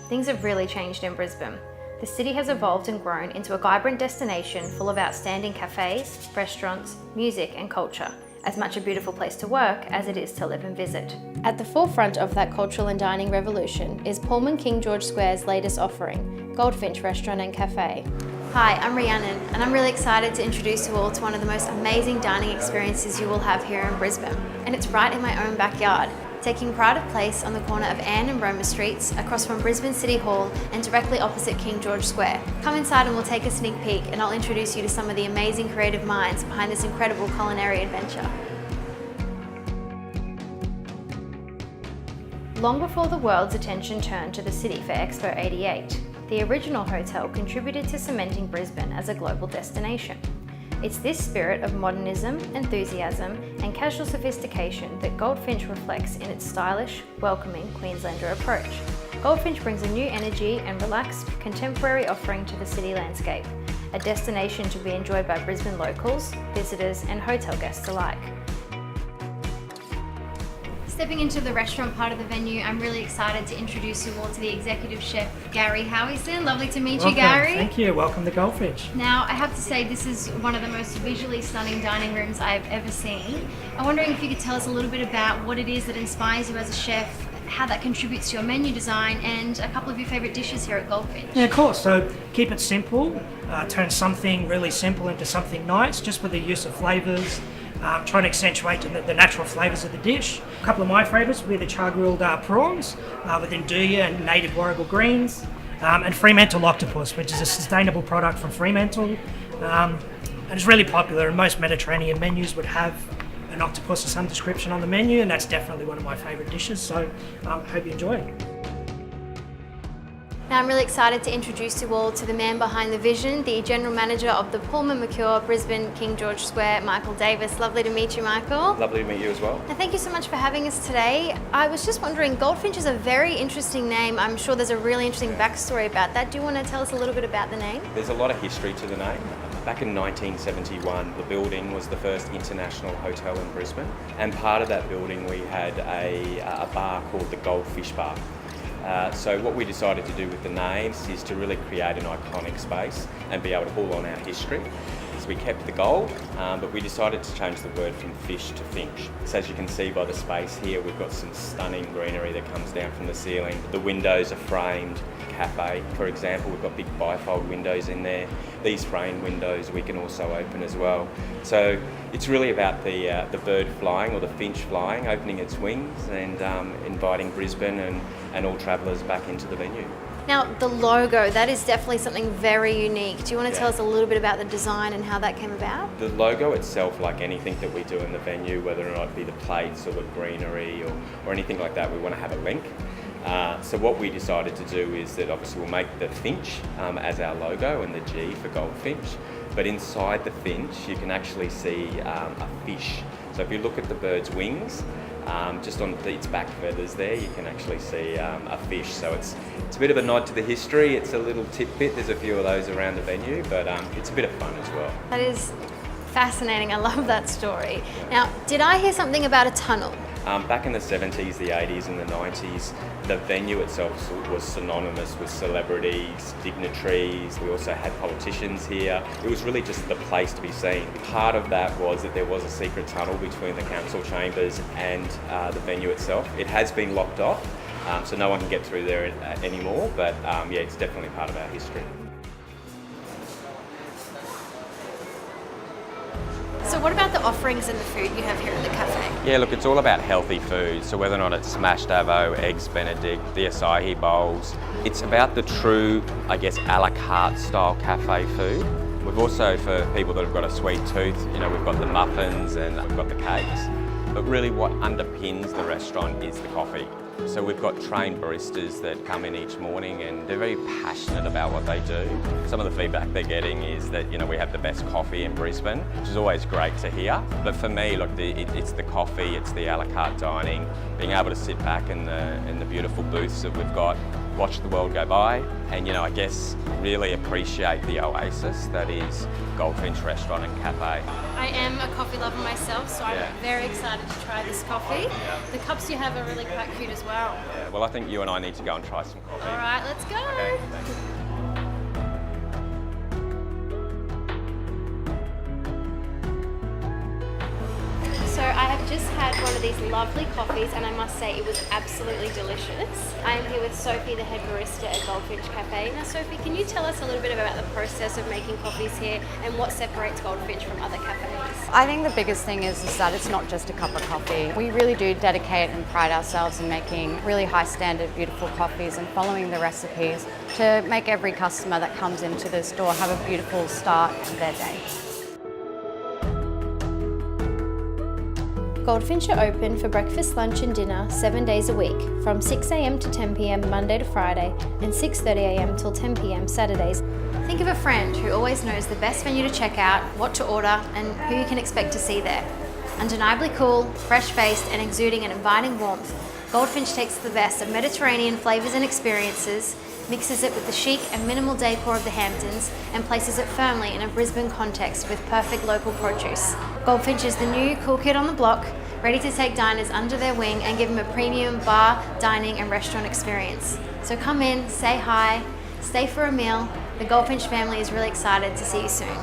things have really changed in Brisbane. The city has evolved and grown into a vibrant destination full of outstanding cafes, restaurants, music and culture, as much a beautiful place to work as it is to live and visit. At the forefront of that cultural and dining revolution is Pullman King George Square's latest offering, Goldfinch Restaurant and Cafe. Hi, I'm Rhiannon and I'm really excited to introduce you all to one of the most amazing dining experiences you will have here in Brisbane. And it's right in my own backyard, taking pride of place on the corner of Anne and Roma Streets, across from Brisbane City Hall and directly opposite King George Square. Come inside and we'll take a sneak peek and I'll introduce you to some of the amazing creative minds behind this incredible culinary adventure. Long before the world's attention turned to the city for Expo 88, the original hotel contributed to cementing Brisbane as a global destination. It's this spirit of modernism, enthusiasm and casual sophistication that Goldfinch reflects in its stylish, welcoming Queenslander approach. Goldfinch brings a new energy and relaxed, contemporary offering to the city landscape, a destination to be enjoyed by Brisbane locals, visitors and hotel guests alike. Stepping into the restaurant part of the venue, I'm really excited to introduce you all to the executive chef, Gary Howison. Lovely to meet you, Gary. Thank you. Welcome to Goldfinch. Now, I have to say this is one of the most visually stunning dining rooms I've ever seen. I'm wondering if you could tell us a little bit about what it is that inspires you as a chef, how that contributes to your menu design, and a couple of your favourite dishes here at Goldfinch. Yeah, of course. So keep it simple. Turn something really simple into something nice, just with the use of flavours. Trying to accentuate the natural flavours of the dish. A couple of my favourites would be the char-grilled prawns with nduja and native warrigal greens, and Fremantle octopus, which is a sustainable product from Fremantle. And it's really popular, and most Mediterranean menus would have an octopus of some description on the menu, and that's definitely one of my favourite dishes, so hope you enjoy it. Now I'm really excited to introduce you all to the man behind the vision, the General Manager of the Pullman Mercure Brisbane King George Square, Michael Davis. Lovely to meet you, Michael. Lovely to meet you as well. And thank you so much for having us today. I was just wondering, Goldfinch is a very interesting name. I'm sure there's a really interesting backstory about that. Do you want to tell us a little bit about the name? There's a lot of history to the name. Back in 1971, the building was the first international hotel in Brisbane, and part of that building we had a bar called the Goldfinch Bar. So what we decided to do with the names is to really create an iconic space and be able to pull on our history. So we kept the gold, but we decided to change the word from fish to finch. So as you can see by the space here, we've got some stunning greenery that comes down from the ceiling. The windows are framed. Cafe, for example, we've got big bifold windows in there. These framed windows we can also open as well. So it's really about the bird flying, or the finch flying, opening its wings and inviting Brisbane and all travellers back into the venue. Now, the logo, that is definitely something very unique. Do you want to tell us a little bit about the design and how that came about? The logo itself, like anything that we do in the venue, whether or not it be the plates or the greenery or anything like that, we want to have a link. So what we decided to do is that obviously we'll make the finch as our logo and the G for Goldfinch, but inside the finch you can actually see a fish. So if you look at the bird's wings, just on its back feathers there, you can actually see a fish. So it's a bit of a nod to the history. It's a little tidbit. There's a few of those around the venue, but it's a bit of fun as well. That is fascinating. I love that story. Now, did I hear something about a tunnel? Back in the 70s, the 80s and the 90s, the venue itself was synonymous with celebrities, dignitaries. We also had politicians here. It was really just the place to be seen. Part of that was that there was a secret tunnel between the council chambers and the venue itself. It has been locked off, so no one can get through there anymore, but yeah, it's definitely part of our history. So what about the offerings and the food you have here at the cafe? Yeah, look, it's all about healthy food. So whether or not it's smashed avo, eggs benedict, the acai bowls, it's about the true, I guess, a la carte style cafe food. We've also, for people that have got a sweet tooth, you know, we've got the muffins and we've got the cakes. But really what underpins the restaurant is the coffee. So we've got trained baristas that come in each morning and they're very passionate about what they do. Some of the feedback they're getting is that, you know, we have the best coffee in Brisbane, which is always great to hear. But for me, look, it's the coffee, it's the a la carte dining, being able to sit back in the beautiful booths that we've got, watch the world go by and, you know, I guess really appreciate the oasis that is Goldfinch Restaurant and Cafe. I am a coffee lover myself, so I'm very excited to try this coffee. The cups you have are really quite cute as well. Yeah, well, I think you and I need to go and try some coffee. All right, let's go. Okay, thanks. So I have just had one of these lovely coffees and I must say it was absolutely delicious. I am here with Sophie, the head barista at Goldfinch Cafe. Now Sophie, can you tell us a little bit about the process of making coffees here and what separates Goldfinch from other cafes? I think the biggest thing is that it's not just a cup of coffee. We really do dedicate and pride ourselves in making really high standard, beautiful coffees and following the recipes to make every customer that comes into the store have a beautiful start to their day. Goldfinch are open for breakfast, lunch and dinner 7 days a week from 6 a.m. to 10 p.m. Monday to Friday and 6:30 a.m. till 10 p.m. Saturdays. Think of a friend who always knows the best venue to check out, what to order and who you can expect to see there. Undeniably cool, fresh-faced and exuding an inviting warmth, Goldfinch takes the best of Mediterranean flavours and experiences, mixes it with the chic and minimal decor of the Hamptons and places it firmly in a Brisbane context with perfect local produce. Goldfinch is the new cool kid on the block, ready to take diners under their wing and give them a premium bar, dining and restaurant experience. So come in, say hi, stay for a meal. The Goldfinch family is really excited to see you soon.